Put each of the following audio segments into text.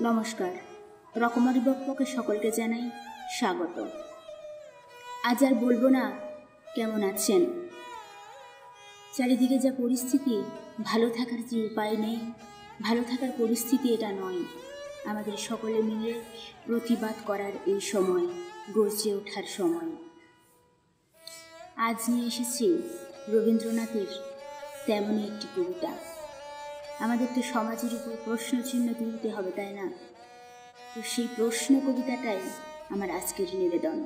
নমস্কার, রকমারি বকবকে সকলকে জানাই স্বাগত। আজ আর বলবো না কেমন আছেন। চারিদিকে যা পরিস্থিতি, ভালো থাকার যে উপায় নেই, ভালো থাকার পরিস্থিতি এটা নয়। আমাদের সকলে মিলে প্রতিবাদ করার এই সময়, গর্জে ওঠার সময়। আজ নিয়ে এসেছি রবীন্দ্রনাথের তেমনই একটি কবিতা। আমাদের তো সমাজের উপর প্রশ্ন চিহ্ন তুলতে হবে, তাই না? তো সেই প্রশ্ন কবিতাটাই আমার আজকের নিবেদন।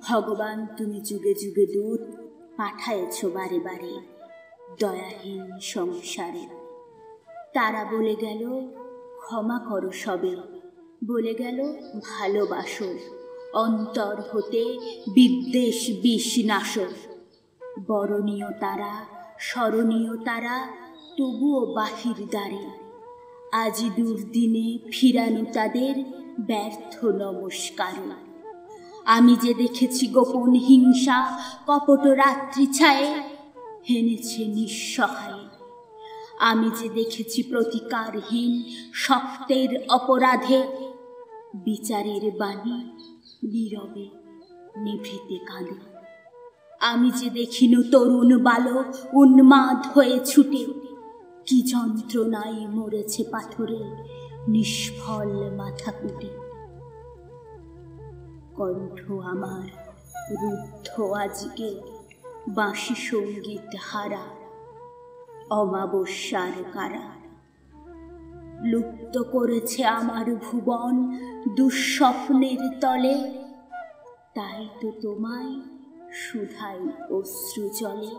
ভগবান তুমি যুগে যুগে দূত পাঠায়েছ বারে বারে দয়াহীন সংসারে। তারা বলে গেল ক্ষমা করো সবে, বলে গেল ভালোবাসো, অন্তর হতে বিদ্বেষ বিষ নাশো। বরণীয় তারা, স্মরণীয় তারা, তবুও বাহির দ্বারে আজি দুর্দিনে ফিরানো তাদের ব্যর্থ নমস্কার। আমি যে দেখেছি গোপন হিংসা কপট রাত্রি ছায়ে হেনেছে নিঃসহায়ে। আমি যে দেখেছি প্রতিকারহীন শক্তের অপরাধে বিচারের বাণী নীরবে নিভৃতে কাঁদে। আমি যে দেখিনু তরুণ বালক উন্মাদ হয়ে ছুটে কি যন্ত্রণায় মরেছে পাথরে নিষ্ফল মাথা কুটে। কণ্ঠ আমার রুদ্ধ আজকে বাঁশি সঙ্গীত হারা অমাবস্যার কারা। লুপ্ত করেছে আমার ভুবন দুঃস্বপ্নের তলে, তাই তো তোমায় সুধাই অশ্রু জলে।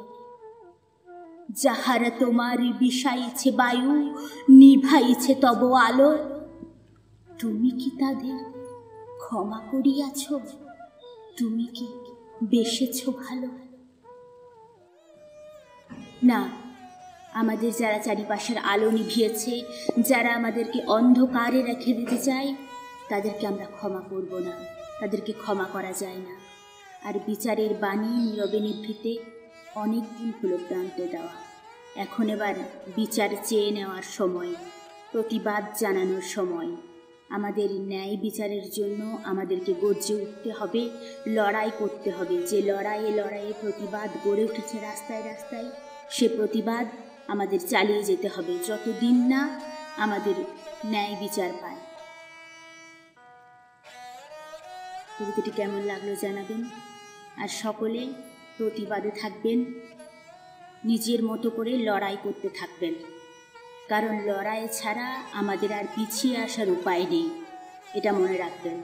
যাহারা তোমার বিষাইছে বায়ু নিভাইছে তব আলো, তুমি কি তাদের ক্ষমা করিয়াছ? তুমি কি বেসেছ ভালো? না, আমাদের যারা চারিপাশের আলো নিভিয়েছে, যারা আমাদেরকে অন্ধকারে রেখে দিতে চায়, তাদেরকে আমরা ক্ষমা করব না, তাদেরকে ক্ষমা করা যায় না। আর বিচারের বাণী নীরবে নিভৃতে অনেক দিন হলো প্রান্তে দেওয়া। এখন এবার বিচার চেয়ে নেওয়ার সময়, প্রতিবাদ জানানোর সময়। আমাদের ন্যায় বিচারের জন্য আমাদেরকে গর্জে উঠতে হবে, লড়াই করতে হবে। যে লড়াইয়ে প্রতিবাদ গড়ে উঠেছে রাস্তায় রাস্তায়, সে প্রতিবাদ আমাদের চালিয়ে যেতে হবে যতদিন না আমাদের ন্যায় বিচার পায়। কবিতাটি কেমন লাগলো জানাবেন। আর সকলে প্রতিবাদে থাকবেন, নিজের মতো করে লড়াই করতে থাকবেন, কারণ লড়াই ছাড়া আমাদের আর পিছিয়ে আসার উপায় নেই, এটা মনে রাখবেন।